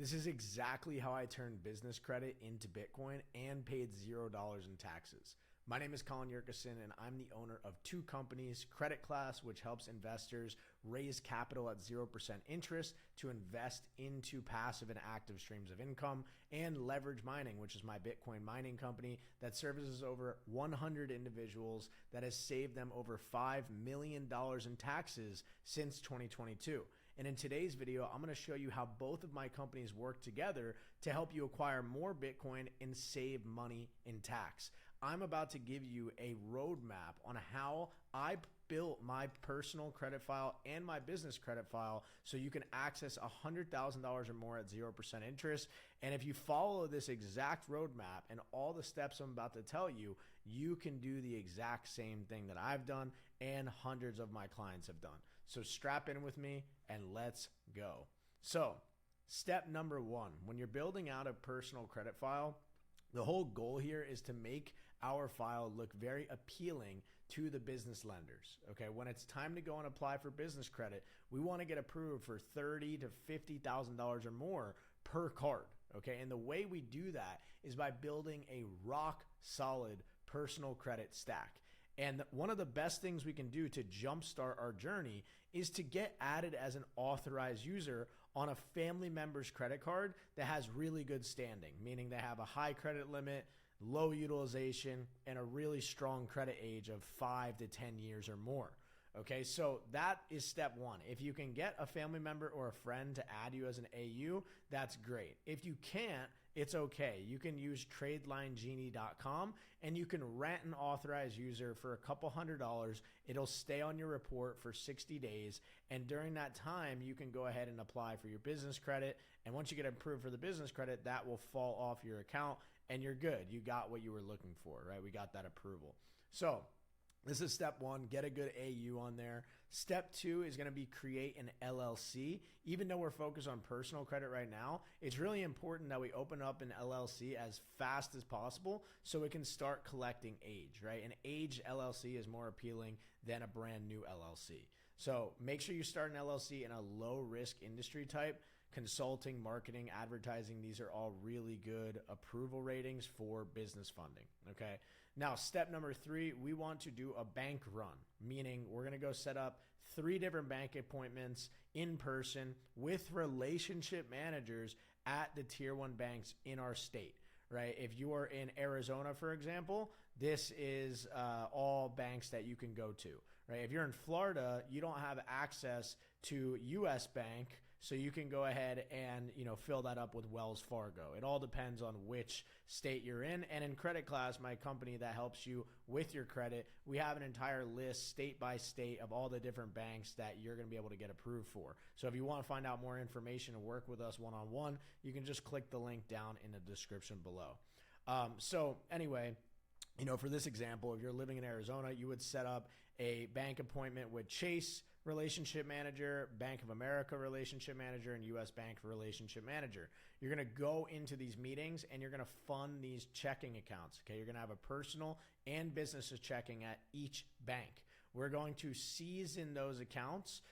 This is exactly how I turned business credit into Bitcoin and paid $0 in taxes. My name is Colin Yerkison, and I'm the owner of two companies, Credit Class, which helps investors raise capital at 0% interest to invest into passive and active streams of income, and Leverage Mining, which is my Bitcoin mining company that services over 100 individuals that has saved them over $5 million in taxes since 2022. And in today's video, I'm going to show you how both of my companies work together to help you acquire more Bitcoin and save money in tax. I'm about to give you a roadmap on how I built my personal credit file and my business credit file so you can access $100,000 or more at 0% interest. And if you follow this exact roadmap and all the steps I'm about to tell you, you can do the exact same thing that I've done and hundreds of my clients have done. So strap in with me and let's go. So step number one, when you're building out a personal credit file, the whole goal here is to make our file look very appealing to the business lenders. Okay, when it's time to go and apply for business credit, we want to get approved for $30,000 to $50,000 or more per card. Okay, and the way we do that is by building a rock solid personal credit stack. And one of the best things we can do to jumpstart our journey is to get added as an authorized user on a family member's credit card that has really good standing, meaning they have a high credit limit, low utilization, and a really strong credit age of 5 to 10 years or more. Okay, so that is step one. If you can get a family member or a friend to add you as an AU, that's great. If you can't, it's okay. You can use TradelineGenie.com and you can rent an authorized user for a couple $100. It'll stay on your report for 60 days. And during that time, you can go ahead and apply for your business credit. And once you get approved for the business credit, that will fall off your account and you're good. You got what you were looking for, right? We got that approval. So this is step one, get a good AU on there. Step two is going to be create an LLC. Even though we're focused on personal credit right now, it's really important that we open up an LLC as fast as possible so we can start collecting age, right? An aged LLC is more appealing than a brand new LLC. So make sure you start an LLC in a low risk industry type. Consulting, marketing, advertising, these are all really good approval ratings for business funding. Okay. Now, step number three, we want to do a bank run, meaning we're going to go set up 3 different bank appointments in person with relationship managers at the tier 1 banks in our state. Right? If you are in Arizona, for example, this is all banks that you can go to. Right? If you're in Florida, you don't have access to US Bank, so you can go ahead and fill that up with Wells Fargo. It all depends on which state you're in. And in Credit Class, my company that helps you with your credit, we have an entire list state by state of all the different banks that you're going to be able to get approved for. So if you want to find out more information and work with us one-on-one, you can just click the link down in the description below. So anyway, for this example, if you're living in Arizona, you would set up a bank appointment with Chase relationship manager, Bank of America relationship manager, and US Bank relationship manager. You're going to go into these meetings and you're going to fund these checking accounts. Okay. You're going to have a personal and business checking at each bank. We're going to season those accounts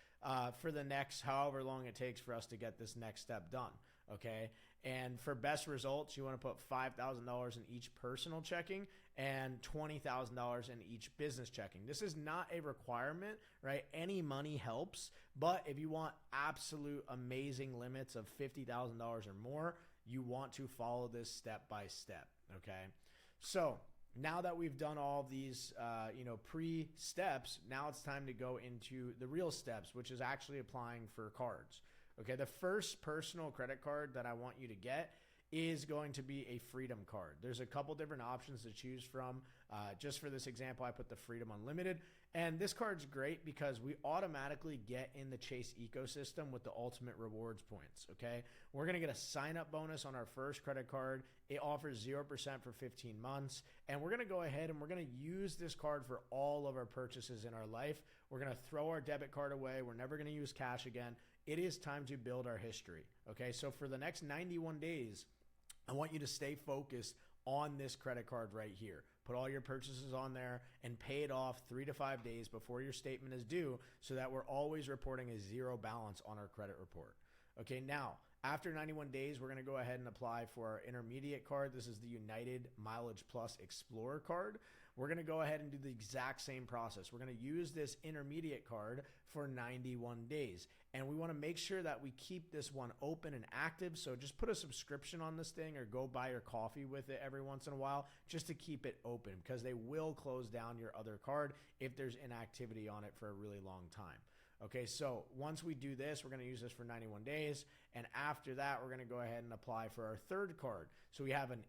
for the next however long it takes for us to get this next step done. Okay. And for best results, you want to put $5,000 in each personal checking and $20,000 in each business checking. This is not a requirement, right? Any money helps, but if you want absolute amazing limits of $50,000 or more, you want to follow this step by step. Okay. So now that we've done all of these, pre-steps, now it's time to go into the real steps, which is actually applying for cards. Okay, the first personal credit card that I want you to get is going to be a Freedom card. There's a couple different options to choose from. Just for this example, I put the Freedom Unlimited. And this card's great because we automatically get in the Chase ecosystem with the ultimate rewards points, okay? We're gonna get a sign-up bonus on our first credit card. It offers 0% for 15 months. And we're gonna go ahead and we're gonna use this card for all of our purchases in our life. We're gonna throw our debit card away. We're never gonna use cash again. It is time to build our history, okay? So for the next 91 days, I want you to stay focused on this credit card right here. Put all your purchases on there and pay it off 3 to 5 days before your statement is due so that we're always reporting a zero balance on our credit report. Okay, now After 91 days, we're going to go ahead and apply for our intermediate card. This is the United Mileage Plus Explorer card. We're going to go ahead and do the exact same process. We're going to use this intermediate card for 91 days. And we want to make sure that we keep this one open and active. So just put a subscription on this thing or go buy your coffee with it every once in a while just to keep it open, because they will close down your other card if there's inactivity on it for a really long time. Okay, so once we do this, we're going to use this for 91 days. And after that, we're going to go ahead and apply for our third card. So we have an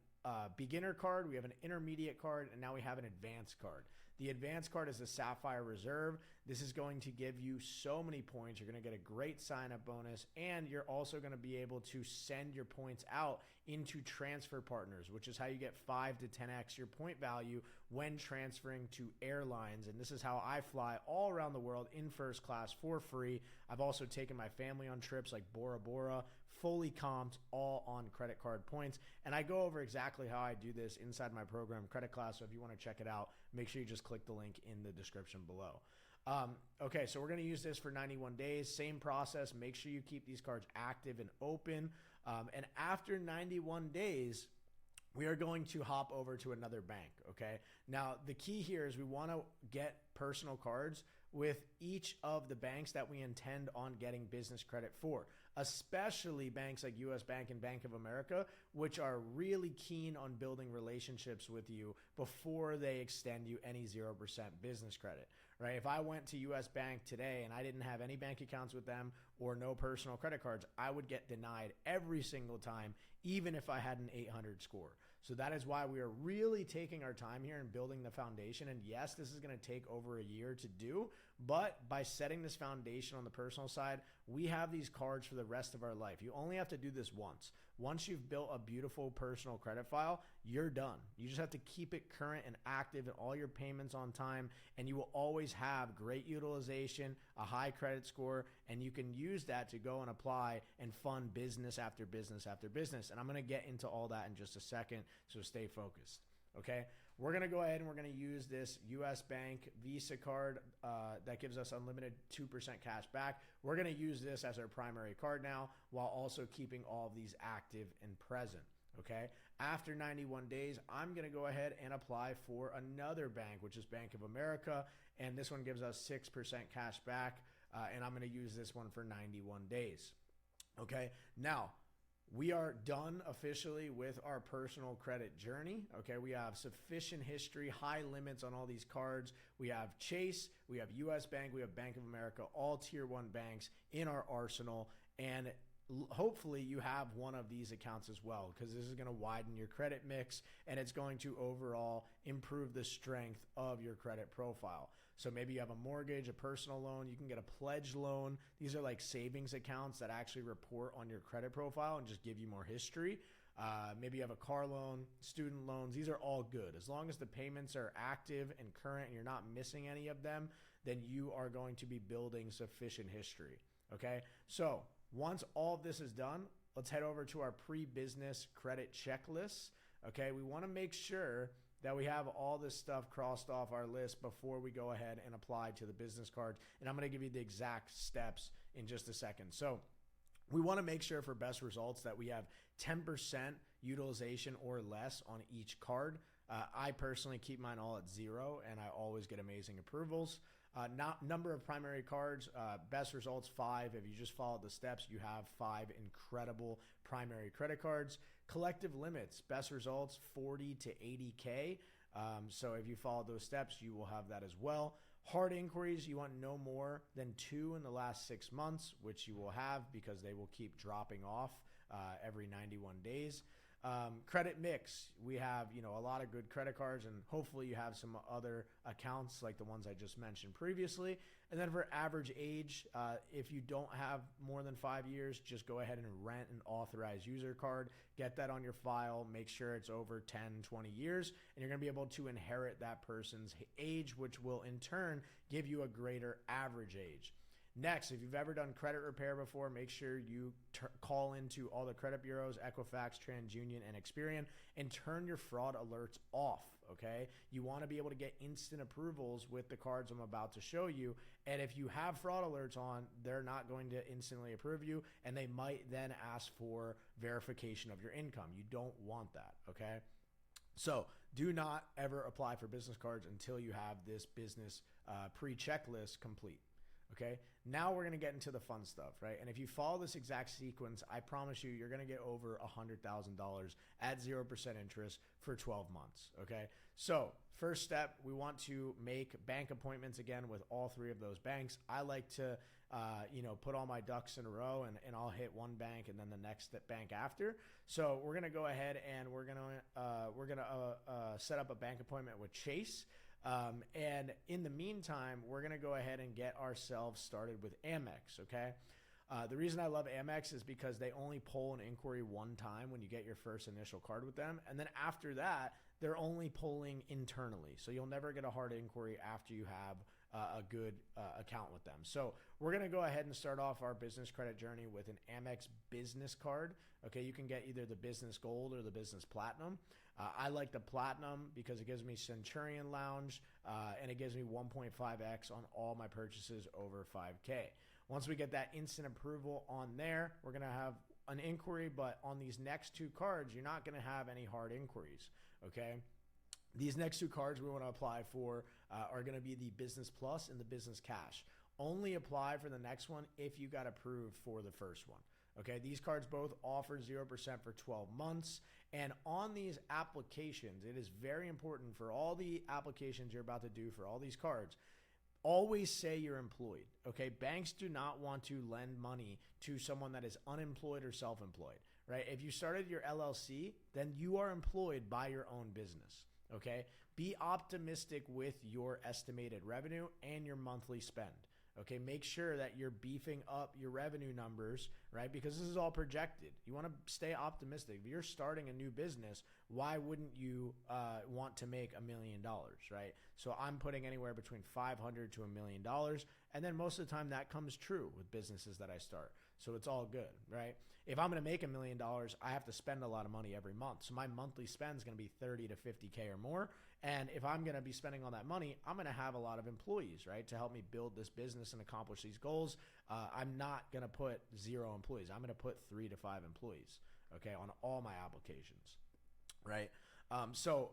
beginner card, we have an intermediate card, and now we have an advanced card. The advanced card is the Sapphire Reserve. This is going to give you so many points. You're going to get a great sign-up bonus, and you're also going to be able to send your points out into transfer partners, which is how you get 5 to 10x your point value when transferring to airlines. And this is how I fly all around the world in first class for free. I've also taken my family on trips like Bora Bora, fully comped, all on credit card points. And I go over exactly how I do this inside my program, Credit Class. So if you want to check it out, make sure you just click the link in the description below. Okay, so we're going to use this for 91 days. Same process. Make sure you keep these cards active and open. And after 91 days, we are going to hop over to another bank, okay? Now, the key here is we want to get personal cards with each of the banks that we intend on getting business credit for, especially banks like US Bank and Bank of America, which are really keen on building relationships with you before they extend you any 0% business credit, right? If I went to US Bank today and I didn't have any bank accounts with them or no personal credit cards, I would get denied every single time, even if I had an 800 score. So that is why we are really taking our time here and building the foundation. And yes, this is going to take over a year to do, but by setting this foundation on the personal side, we have these cards for the rest of our life. You only have to do this once. Once you've built a beautiful personal credit file, you're done. You just have to keep it current and active and all your payments on time, and you will always have great utilization, a high credit score, and you can use that to go and apply and fund business after business after business. And I'm going to get into all that in just a second, so stay focused. Okay, we're going to go ahead and we're going to use this US Bank Visa card that gives us unlimited 2% cash back. We're going to use this as our primary card now, while also keeping all of these active and present. Okay, after 91 days, I'm going to go ahead and apply for another bank, which is Bank of America, and this one gives us 6% cash back, and I'm going to use this one for 91 days. Okay, now we are done officially with our personal credit journey. Okay, we have sufficient history, high limits on all these cards. We have Chase, we have US Bank, we have Bank of America, all tier 1 banks in our arsenal. And hopefully you have one of these accounts as well, because this is going to widen your credit mix and it's going to overall improve the strength of your credit profile. So maybe you have a mortgage, a personal loan, you can get a pledge loan. These are like savings accounts that actually report on your credit profile and just give you more history. Maybe you have a car loan, student loans. These are all good. As long as the payments are active and current and you're not missing any of them, then you are going to be building sufficient history. Okay, so once all of this is done, let's head over to our pre-business credit checklist. Okay, we want to make sure that we have all this stuff crossed off our list before we go ahead and apply to the business cards. And I'm going to give you the exact steps in just a second. So we want to make sure for best results that we have 10% utilization or less on each card. I personally keep mine all at 0, and I always get amazing approvals. Number of primary cards, best results 5. If you just follow the steps, you have 5 incredible primary credit cards. Collective limits, best results 40 to 80K. So if you follow those steps, you will have that as well. Hard inquiries, you want no more than 2 in the last 6 months, which you will have because they will keep dropping off every 91 days. Credit mix, we have a lot of good credit cards, and hopefully you have some other accounts like the ones I just mentioned previously. And then for average age, if you don't have more than 5 years, just go ahead and rent an authorized user card, get that on your file, make sure it's over 10, 20 years, and you're going to be able to inherit that person's age, which will in turn give you a greater average age. Next, if you've ever done credit repair before, make sure you call into all the credit bureaus, Equifax, TransUnion, and Experian, and turn your fraud alerts off, okay? You want to be able to get instant approvals with the cards I'm about to show you, and if you have fraud alerts on, they're not going to instantly approve you, and they might then ask for verification of your income. You don't want that, okay? So do not ever apply for business cards until you have this business pre-checklist complete. Okay, now we're going to get into the fun stuff, right? And if you follow this exact sequence, I promise you, you're going to get over $100,000 at 0% interest for 12 months, okay? So first step, we want to make bank appointments again with all three of those banks. I like to, put all my ducks in a row and I'll hit one bank and then the next bank after. So we're going to go ahead and we're going to set up a bank appointment with Chase. And in the meantime, we're going to go ahead and get ourselves started with Amex, okay? The reason I love Amex is because they only pull an inquiry one time when you get your first initial card with them. And then after that, they're only pulling internally. So you'll never get a hard inquiry after you have a good account with them. So we're going to go ahead and start off our business credit journey with an Amex business card. Okay, you can get either the business gold or the business platinum. I like the platinum because it gives me Centurion Lounge and it gives me 1.5x on all my purchases over 5K. Once we get that instant approval on there, we're going to have an inquiry, but on these next two cards, you're not going to have any hard inquiries, okay? These next two cards we want to apply for are going to be the Business Plus and the Business Cash. Only apply for the next one if you got approved for the first one. Okay, these cards both offer 0% for 12 months. And on these applications, it is very important for all the applications you're about to do for all these cards, always say you're employed. Okay, banks do not want to lend money to someone that is unemployed or self-employed, right? If you started your LLC, then you are employed by your own business. Okay, be optimistic with your estimated revenue and your monthly spend. Okay, make sure that you're beefing up your revenue numbers, right? Because this is all projected. You want to stay optimistic. If you're starting a new business, why wouldn't you want to make $1 million, right? So I'm putting anywhere between $500 to $1 million. And then most of the time that comes true with businesses that I start. So it's all good, right? If I'm going to make $1 million, I have to spend a lot of money every month. So my monthly spend is going to be 30 to 50K or more. And if I'm going to be spending all that money, I'm going to have a lot of employees, right, to help me build this business and accomplish these goals. I'm not going to put 0 employees. I'm going to put 3 to 5 employees, okay, on all my applications, right? So,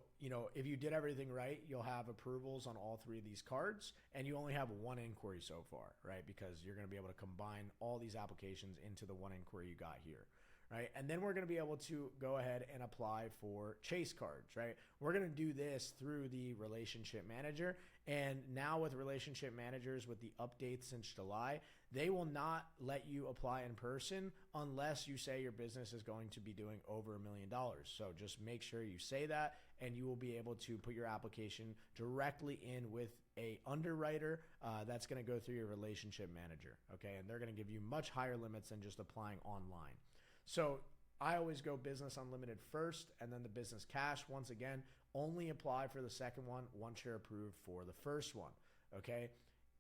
if you did everything right, you'll have approvals on all 3 of these cards, and you only have 1 inquiry so far, right? Because you're going to be able to combine all these applications into the 1 inquiry you got here. Right? And then we're going to be able to go ahead and apply for Chase cards, right? We're going to do this through the relationship manager. And now with relationship managers, with the updates since July, they will not let you apply in person unless you say your business is going to be doing over $1 million. So just make sure you say that, and you will be able to put your application directly in with a underwriter that's going to go through your relationship manager, okay? And they're going to give you much higher limits than just applying online. So I always go Business Unlimited first, and then the Business Cash. Once again, only apply for the second one once you're approved for the first one, okay?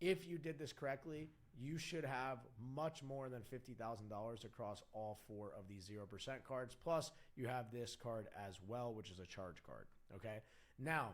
If you did this correctly, you should have much more than $50,000 across all 4 of these 0% cards. Plus, you have this card as well, which is a charge card, okay? Now,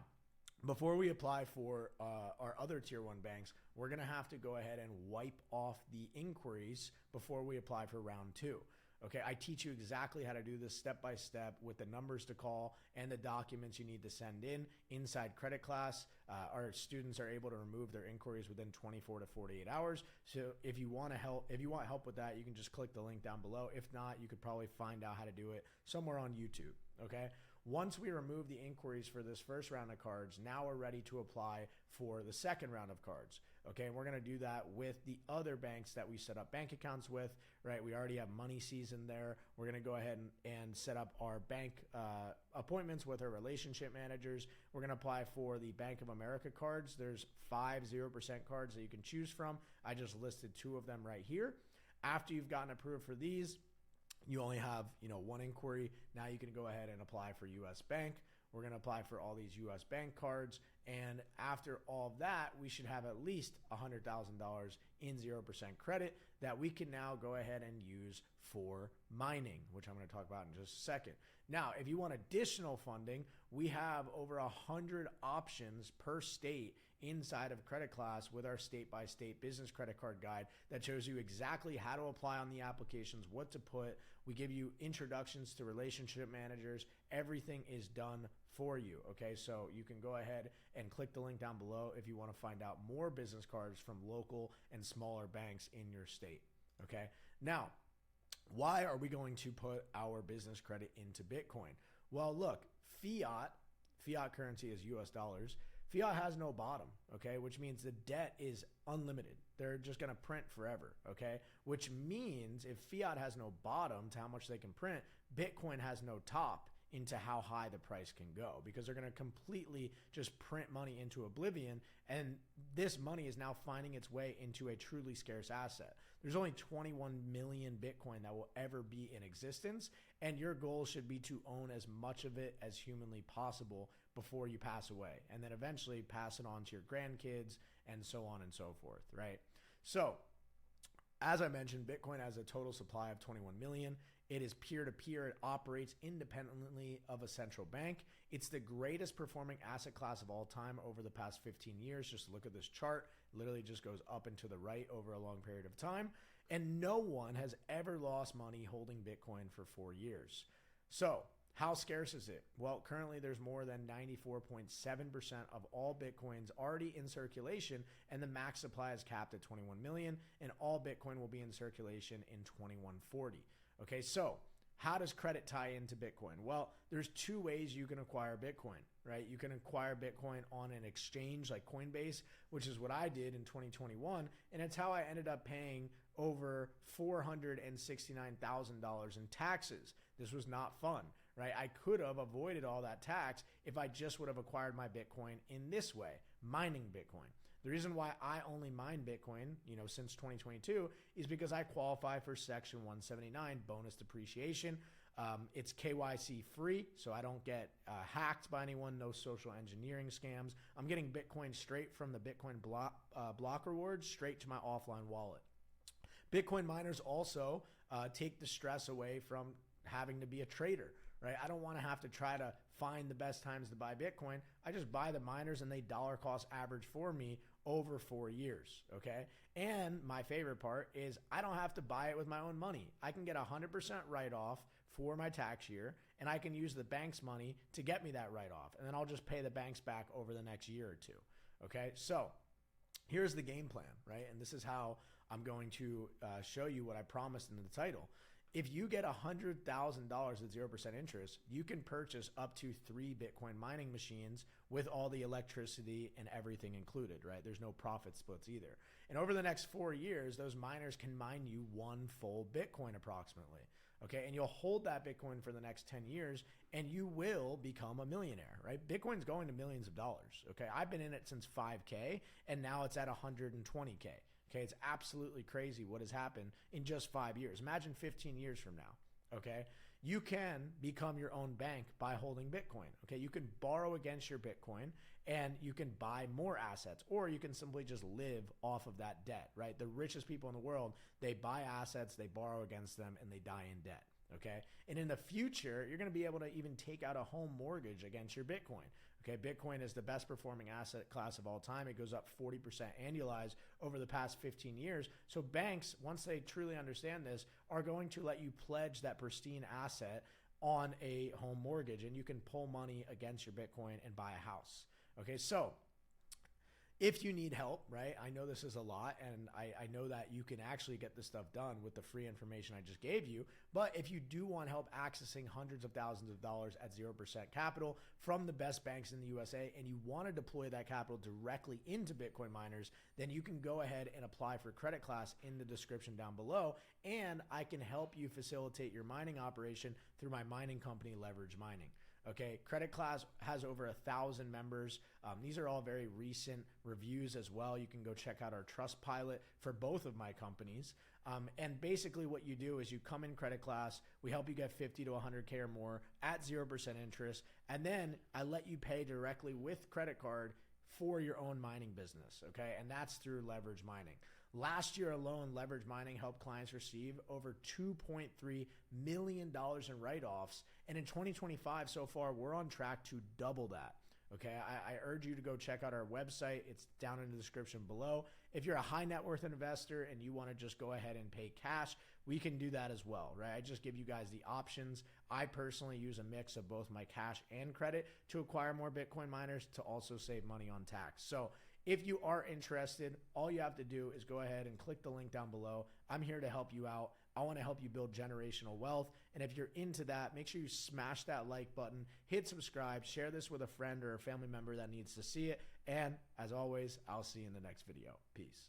before we apply for our other Tier 1 banks, we're going to have to go ahead and wipe off the inquiries before we apply for round 2. Okay, I teach you exactly how to do this step by step with the numbers to call and the documents you need to send in inside credit class. Our students are able to remove their inquiries within 24 to 48 hours. So if you want help with that, you can just click the link down below. If not, you could probably find out how to do it somewhere on YouTube. Okay. Once we remove the inquiries for this first round of cards, now we're ready to apply for the second round of cards. Okay, and we're going to do that with the other banks that we set up bank accounts with, right? We already have Money Season there. We're going to go ahead and set up our bank appointments with our relationship managers. We're going to apply for the Bank of America cards. There's 5 0% cards that you can choose from. I just listed 2 of them right here. After you've gotten approved for these, you only have, 1 inquiry. Now you can go ahead and apply for US Bank. We're going to apply for all these US bank cards. And after all of that, we should have at least $100,000 in 0% credit that we can now go ahead and use for mining, which I'm going to talk about in just a second. Now, if you want additional funding, we have over 100 options per state inside of Credit Class with our state-by-state business credit card guide that shows you exactly how to apply on the applications, what to put. We give you introductions to relationship managers. Everything is done for you, okay? So you can go ahead and click the link down below if you want to find out more business cards from local and smaller banks in your state, okay? Now, why are we going to put our business credit into Bitcoin? Well, look, fiat currency is US dollars. Fiat has no bottom, okay, which means the debt is unlimited. They're just going to print forever, okay, which means if fiat has no bottom to how much they can print, Bitcoin has no top into how high the price can go, because they're going to completely just print money into oblivion, and this money is now finding its way into a truly scarce asset. There's only 21 million Bitcoin that will ever be in existence, and your goal should be to own as much of it as humanly possible before you pass away, and then eventually pass it on to your grandkids and so on and so forth, right? So, as I mentioned, Bitcoin has a total supply of 21 million. It is peer-to-peer. It operates independently of a central bank. It's the greatest performing asset class of all time over the past 15 years. Just look at this chart. It literally just goes up and to the right over a long period of time. And no one has ever lost money holding Bitcoin for 4 years. So, how scarce is it? Well, currently there's more than 94.7% of all Bitcoins already in circulation, and the max supply is capped at 21 million, and all Bitcoin will be in circulation in 2140. Okay, so how does credit tie into Bitcoin? Well, there's two ways you can acquire Bitcoin, right? You can acquire Bitcoin on an exchange like Coinbase, which is what I did in 2021, and it's how I ended up paying over $469,000 in taxes. This was not fun, right? I could have avoided all that tax if I just would have acquired my Bitcoin in this way, mining Bitcoin. The reason why I only mine Bitcoin, since 2022 is because I qualify for Section 179 bonus depreciation. It's KYC free, so I don't get hacked by anyone, no social engineering scams. I'm getting Bitcoin straight from the Bitcoin block rewards straight to my offline wallet. Bitcoin miners also take the stress away from having to be a trader, right? I don't want to have to try to find the best times to buy Bitcoin. I just buy the miners and they dollar cost average for me over 4 years, okay? And my favorite part is I don't have to buy it with my own money. I can get 100% write-off for my tax year, and I can use the bank's money to get me that write-off, and then I'll just pay the banks back over the next year or two, okay? So here's the game plan, right? And this is how I'm going to show you what I promised in the title. If you get $100,000 at 0% interest, you can purchase up to 3 Bitcoin mining machines with all the electricity and everything included, right? There's no profit splits either. And over the next 4 years, those miners can mine you 1 full Bitcoin approximately, okay? And you'll hold that Bitcoin for the next 10 years and you will become a millionaire, right? Bitcoin's going to millions of dollars, okay? I've been in it since 5K and now it's at 120K. Okay, it's absolutely crazy what has happened in just 5 years. Imagine 15 years from now, okay? You can become your own bank by holding Bitcoin, okay? You can borrow against your Bitcoin and you can buy more assets, or you can simply just live off of that debt, right? The richest people in the world, they buy assets, they borrow against them, and they die in debt, okay? And in the future, you're going to be able to even take out a home mortgage against your Bitcoin. Okay, Bitcoin is the best performing asset class of all time. It goes up 40% annualized over the past 15 years. So banks, once they truly understand this, are going to let you pledge that pristine asset on a home mortgage, and you can pull money against your Bitcoin and buy a house. Okay, so if you need help, right, I know this is a lot, and I know that you can actually get this stuff done with the free information I just gave you, but if you do want help accessing hundreds of thousands of dollars at 0% capital from the best banks in the USA, and you want to deploy that capital directly into Bitcoin miners, then you can go ahead and apply for Credit Class in the description down below, and I can help you facilitate your mining operation through my mining company, Leverage Mining. Okay, Credit Class has over 1,000 members. These are all very recent reviews as well. You can go check out our Trustpilot for both of my companies. And basically what you do is you come in Credit Class, we help you get 50 to 100K or more at 0% interest, and then I let you pay directly with credit card for your own mining business, okay? And that's through leverage mining. Last year alone, leverage mining helped clients receive over $2.3 million in write-offs. And in 2025 so far, we're on track to double that. Okay, I urge you to go check out our website. It's down in the description below. If you're a high net worth investor and you want to just go ahead and pay cash, we can do that as well, right? I just give you guys the options. I personally use a mix of both my cash and credit to acquire more Bitcoin miners to also save money on tax. So if you are interested, all you have to do is go ahead and click the link down below. I'm here to help you out. I want to help you build generational wealth. And if you're into that, make sure you smash that like button, hit subscribe, share this with a friend or a family member that needs to see it. And as always, I'll see you in the next video. Peace.